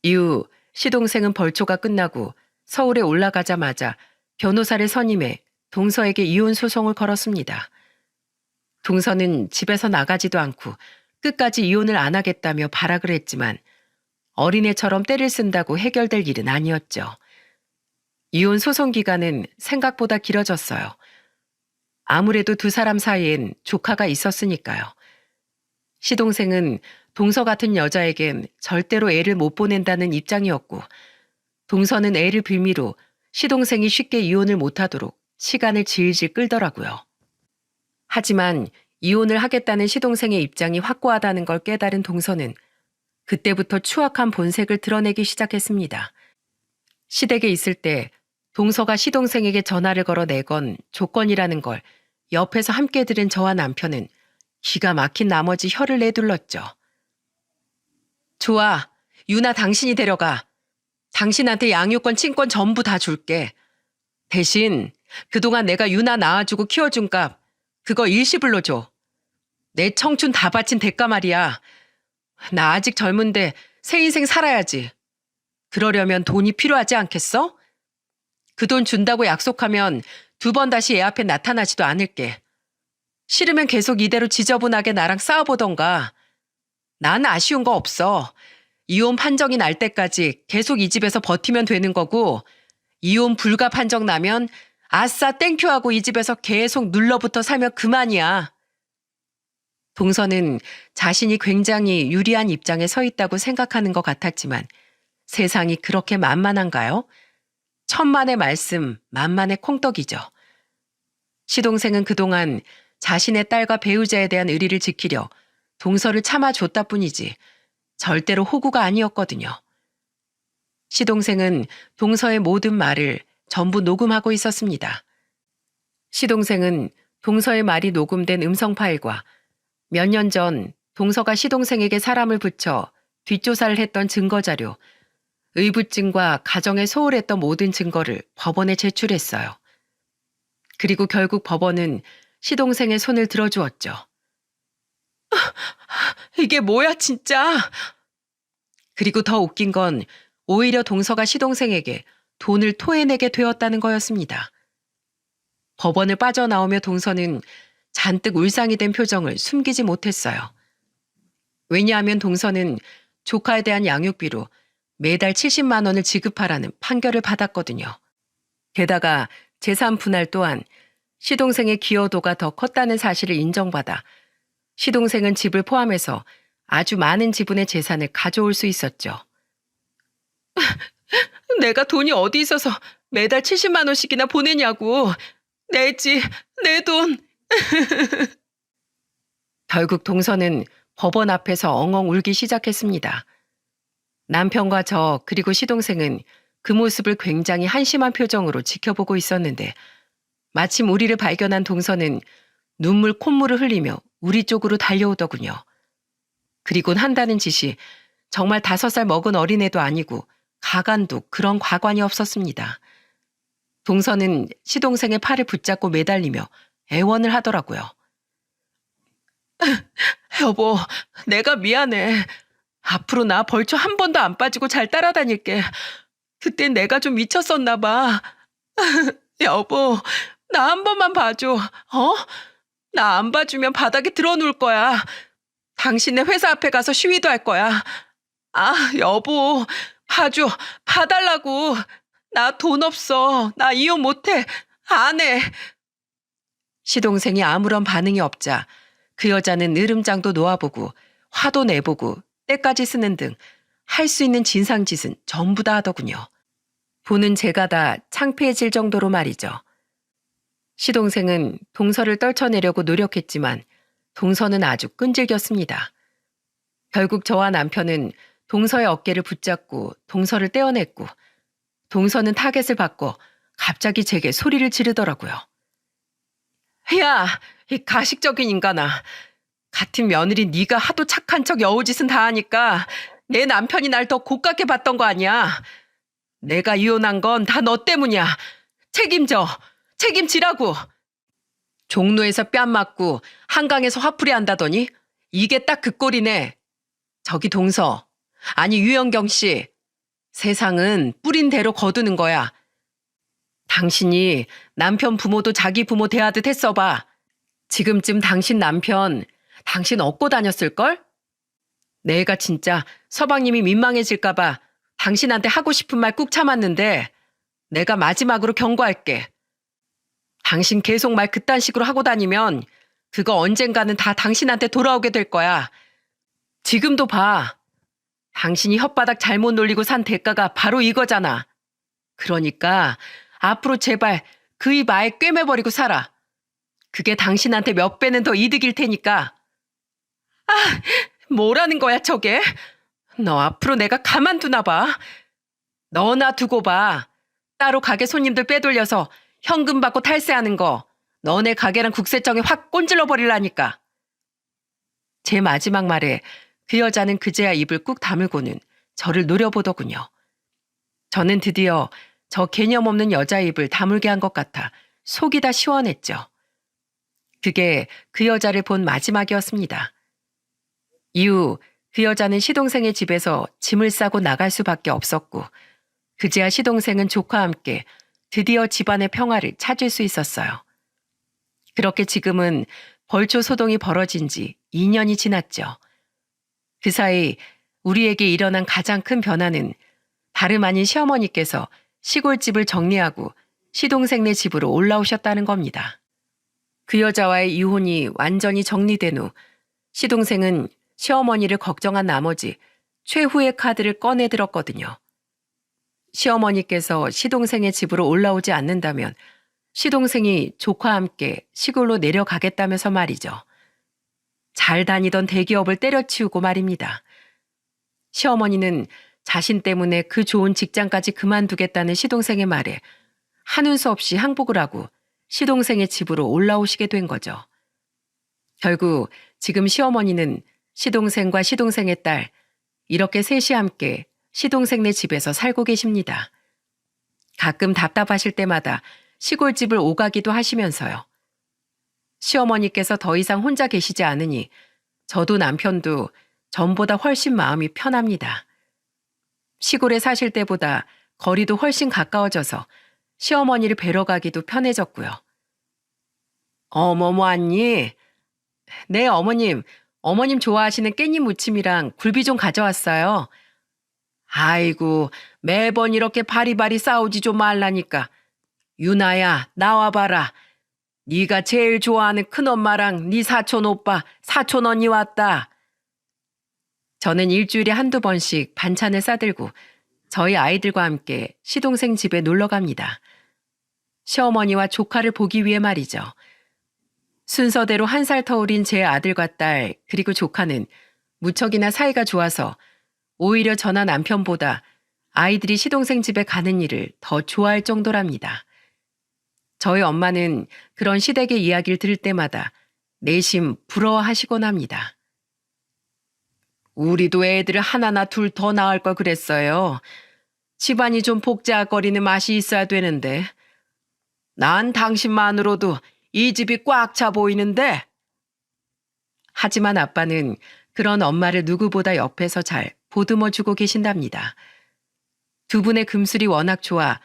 이후 시동생은 벌초가 끝나고 서울에 올라가자마자 변호사를 선임해 동서에게 이혼 소송을 걸었습니다. 동서는 집에서 나가지도 않고 끝까지 이혼을 안 하겠다며 발악을 했지만 어린애처럼 때를 쓴다고 해결될 일은 아니었죠. 이혼 소송 기간은 생각보다 길어졌어요. 아무래도 두 사람 사이엔 조카가 있었으니까요. 시동생은 동서 같은 여자에겐 절대로 애를 못 보낸다는 입장이었고 동서는 애를 빌미로 시동생이 쉽게 이혼을 못하도록 시간을 질질 끌더라고요. 하지만 이혼을 하겠다는 시동생의 입장이 확고하다는 걸 깨달은 동서는 그때부터 추악한 본색을 드러내기 시작했습니다. 시댁에 있을 때 동서가 시동생에게 전화를 걸어 내건 조건이라는 걸 옆에서 함께 들은 저와 남편은 기가 막힌 나머지 혀를 내둘렀죠. 좋아, 유나 당신이 데려가. 당신한테 양육권, 친권 전부 다 줄게. 대신 그동안 내가 유나 낳아주고 키워준 값 그거 일시불로 줘. 내 청춘 다 바친 대가 말이야. 나 아직 젊은데 새 인생 살아야지. 그러려면 돈이 필요하지 않겠어? 그 돈 준다고 약속하면 2번 다시 얘 앞에 나타나지도 않을게. 싫으면 계속 이대로 지저분하게 나랑 싸워보던가. 난 아쉬운 거 없어. 이혼 판정이 날 때까지 계속 이 집에서 버티면 되는 거고, 이혼 불가 판정 나면 아싸 땡큐 하고 이 집에서 계속 눌러붙어 살면 그만이야. 동서는 자신이 굉장히 유리한 입장에 서 있다고 생각하는 것 같았지만 세상이 그렇게 만만한가요? 천만의 말씀, 만만의 콩떡이죠. 시동생은 그동안 자신의 딸과 배우자에 대한 의리를 지키려 동서를 참아줬다 뿐이지 절대로 호구가 아니었거든요. 시동생은 동서의 모든 말을 전부 녹음하고 있었습니다. 시동생은 동서의 말이 녹음된 음성 파일과 몇 년 전 동서가 시동생에게 사람을 붙여 뒷조사를 했던 증거자료, 의부증과 가정에 소홀했던 모든 증거를 법원에 제출했어요. 그리고 결국 법원은 시동생의 손을 들어주었죠. 이게 뭐야 진짜. 그리고 더 웃긴 건 오히려 동서가 시동생에게 돈을 토해내게 되었다는 거였습니다. 법원을 빠져나오며 동서는 잔뜩 울상이 된 표정을 숨기지 못했어요. 왜냐하면 동서는 조카에 대한 양육비로 매달 70만 원을 지급하라는 판결을 받았거든요. 게다가 재산 분할 또한 시동생의 기여도가 더 컸다는 사실을 인정받아 시동생은 집을 포함해서 아주 많은 지분의 재산을 가져올 수 있었죠. 내가 돈이 어디 있어서 매달 70만 원씩이나 보내냐고. 내 집, 내 돈. 결국 동서는 법원 앞에서 엉엉 울기 시작했습니다. 남편과 저 그리고 시동생은 그 모습을 굉장히 한심한 표정으로 지켜보고 있었는데 마침 우리를 발견한 동서는 눈물 콧물을 흘리며 우리 쪽으로 달려오더군요. 그리곤 한다는 짓이 정말 5살 먹은 어린애도 아니고 가관도 그런 과관이 없었습니다. 동서는 시동생의 팔을 붙잡고 매달리며 애원을 하더라고요. 여보, 내가 미안해. 앞으로 나 벌초 한 번도 안 빠지고 잘 따라다닐게. 그때 내가 좀 미쳤었나 봐. 여보, 나 한 번만 봐줘. 어? 나 안 봐주면 바닥에 드러눌 거야. 당신네 회사 앞에 가서 시위도 할 거야. 아, 여보, 봐줘. 봐달라고. 나 돈 없어. 나 이혼 못해. 안 해. 시동생이 아무런 반응이 없자 그 여자는 으름장도 놓아보고 화도 내보고 때까지 쓰는 등 할 수 있는 진상짓은 전부 다 하더군요. 보는 제가 다 창피해질 정도로 말이죠. 시동생은 동서를 떨쳐내려고 노력했지만 동서는 아주 끈질겼습니다. 결국 저와 남편은 동서의 어깨를 붙잡고 동서를 떼어냈고 동서는 타겟을 바꿔 갑자기 제게 소리를 지르더라고요. 야, 이 가식적인 인간아. 같은 며느리 네가 하도 착한 척 여우짓은 다 하니까 내 남편이 날 더 고깝게 봤던 거 아니야. 내가 이혼한 건 다 너 때문이야. 책임져. 책임지라고. 종로에서 뺨 맞고 한강에서 화풀이 한다더니 이게 딱 그 꼴이네. 저기 동서. 아니 유영경 씨. 세상은 뿌린 대로 거두는 거야. 당신이 남편 부모도 자기 부모 대하듯 했어봐. 지금쯤 당신 남편, 당신 업고 다녔을걸? 내가 진짜 서방님이 민망해질까봐 당신한테 하고 싶은 말 꾹 참았는데 내가 마지막으로 경고할게. 당신 계속 말 그딴 식으로 하고 다니면 그거 언젠가는 다 당신한테 돌아오게 될 거야. 지금도 봐. 당신이 혓바닥 잘못 놀리고 산 대가가 바로 이거잖아. 그러니까 앞으로 제발 그 입 아예 꿰매버리고 살아. 그게 당신한테 몇 배는 더 이득일 테니까. 아, 뭐라는 거야 저게? 너 앞으로 내가 가만두나 봐. 너나 두고 봐. 따로 가게 손님들 빼돌려서 현금 받고 탈세하는 거 너네 가게랑 국세청에 확 꼰질러 버리라니까. 제 마지막 말에 그 여자는 그제야 입을 꾹 다물고는 저를 노려보더군요. 저는 드디어 저 개념 없는 여자 입을 다물게 한 것 같아 속이 다 시원했죠. 그게 그 여자를 본 마지막이었습니다. 이후 그 여자는 시동생의 집에서 짐을 싸고 나갈 수밖에 없었고 그제야 시동생은 조카와 함께 드디어 집안의 평화를 찾을 수 있었어요. 그렇게 지금은 벌초 소동이 벌어진 지 2년이 지났죠. 그 사이 우리에게 일어난 가장 큰 변화는 다름 아닌 시어머니께서 시골집을 정리하고 시동생네 집으로 올라오셨다는 겁니다. 그 여자와의 이혼이 완전히 정리된 후 시동생은 시어머니를 걱정한 나머지 최후의 카드를 꺼내들었거든요. 시어머니께서 시동생의 집으로 올라오지 않는다면 시동생이 조카와 함께 시골로 내려가겠다면서 말이죠. 잘 다니던 대기업을 때려치우고 말입니다. 시어머니는 자신 때문에 그 좋은 직장까지 그만두겠다는 시동생의 말에 하는 수 없이 항복을 하고 시동생의 집으로 올라오시게 된 거죠. 결국 지금 시어머니는 시동생과 시동생의 딸 이렇게 셋이 함께 시동생네 집에서 살고 계십니다. 가끔 답답하실 때마다 시골집을 오가기도 하시면서요. 시어머니께서 더 이상 혼자 계시지 않으니 저도 남편도 전보다 훨씬 마음이 편합니다. 시골에 사실 때보다 거리도 훨씬 가까워져서 시어머니를 뵈러 가기도 편해졌고요. 어머 왔니? 네 어머님, 어머님 좋아하시는 깻잎 무침이랑 굴비 좀 가져왔어요. 아이고 매번 이렇게 바리바리 싸우지 좀 말라니까. 유나야 나와봐라. 네가 제일 좋아하는 큰엄마랑 네 사촌 오빠, 사촌 언니 왔다. 저는 일주일에 한두 번씩 반찬을 싸들고 저희 아이들과 함께 시동생 집에 놀러 갑니다. 시어머니와 조카를 보기 위해 말이죠. 순서대로 1살 터울인 제 아들과 딸 그리고 조카는 무척이나 사이가 좋아서 오히려 저나 남편보다 아이들이 시동생 집에 가는 일을 더 좋아할 정도랍니다. 저희 엄마는 그런 시댁의 이야기를 들을 때마다 내심 부러워하시곤 합니다. 우리도 애들을 하나나 둘 더 낳을 걸 그랬어요. 집안이 좀 복잡거리는 맛이 있어야 되는데. 난 당신만으로도 이 집이 꽉 차 보이는데. 하지만 아빠는 그런 엄마를 누구보다 옆에서 잘 보듬어주고 계신답니다. 두 분의 금술이 워낙 좋아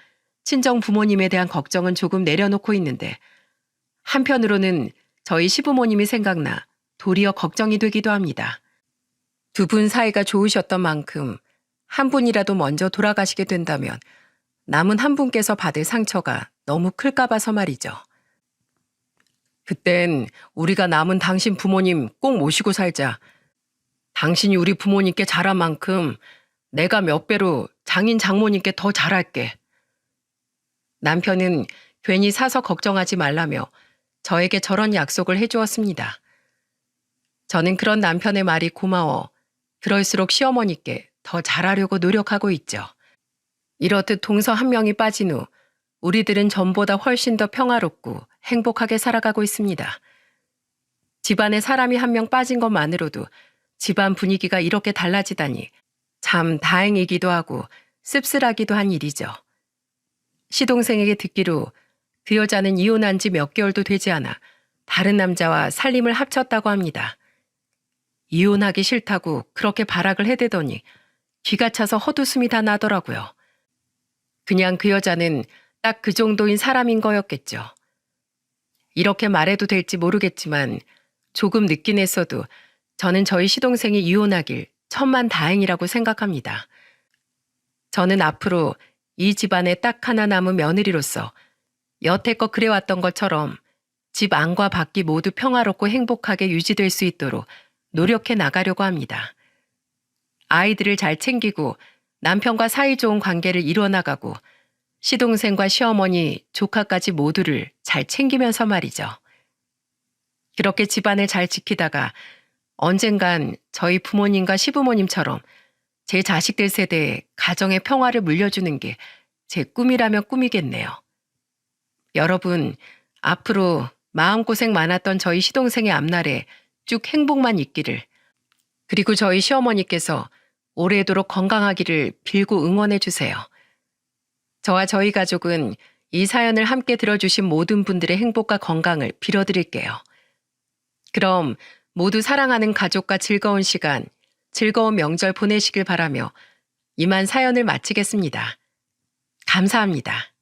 친정 부모님에 대한 걱정은 조금 내려놓고 있는데 한편으로는 저희 시부모님이 생각나 도리어 걱정이 되기도 합니다. 두 분 사이가 좋으셨던 만큼 한 분이라도 먼저 돌아가시게 된다면 남은 한 분께서 받을 상처가 너무 클까 봐서 말이죠. 그땐 우리가 남은 당신 부모님 꼭 모시고 살자. 당신이 우리 부모님께 잘한 만큼 내가 몇 배로 장인 장모님께 더 잘할게. 남편은 괜히 사서 걱정하지 말라며 저에게 저런 약속을 해주었습니다. 저는 그런 남편의 말이 고마워 그럴수록 시어머니께 더 잘하려고 노력하고 있죠. 이렇듯 동서 한 명이 빠진 후 우리들은 전보다 훨씬 더 평화롭고 행복하게 살아가고 있습니다. 집안에 사람이 한 명 빠진 것만으로도 집안 분위기가 이렇게 달라지다니 참 다행이기도 하고 씁쓸하기도 한 일이죠. 시동생에게 듣기로 그 여자는 이혼한 지 몇 개월도 되지 않아 다른 남자와 살림을 합쳤다고 합니다. 이혼하기 싫다고 그렇게 발악을 해대더니 기가 차서 헛웃음이 다 나더라고요. 그냥 그 여자는 딱 그 정도인 사람인 거였겠죠. 이렇게 말해도 될지 모르겠지만 조금 늦긴 했어도 저는 저희 시동생이 이혼하길 천만 다행이라고 생각합니다. 저는 앞으로 이 집안에 딱 하나 남은 며느리로서 여태껏 그래왔던 것처럼 집 안과 밖이 모두 평화롭고 행복하게 유지될 수 있도록 노력해 나가려고 합니다. 아이들을 잘 챙기고 남편과 사이좋은 관계를 이뤄나가고 시동생과 시어머니, 조카까지 모두를 잘 챙기면서 말이죠. 그렇게 집안을 잘 지키다가 언젠간 저희 부모님과 시부모님처럼 제 자식들 세대에 가정의 평화를 물려주는 게 제 꿈이라면 꿈이겠네요. 여러분, 앞으로 마음고생 많았던 저희 시동생의 앞날에 쭉 행복만 있기를, 그리고 저희 시어머니께서 오래도록 건강하기를 빌고 응원해 주세요. 저와 저희 가족은 이 사연을 함께 들어주신 모든 분들의 행복과 건강을 빌어드릴게요. 그럼 모두 사랑하는 가족과 즐거운 시간, 즐거운 명절 보내시길 바라며 이만 사연을 마치겠습니다. 감사합니다.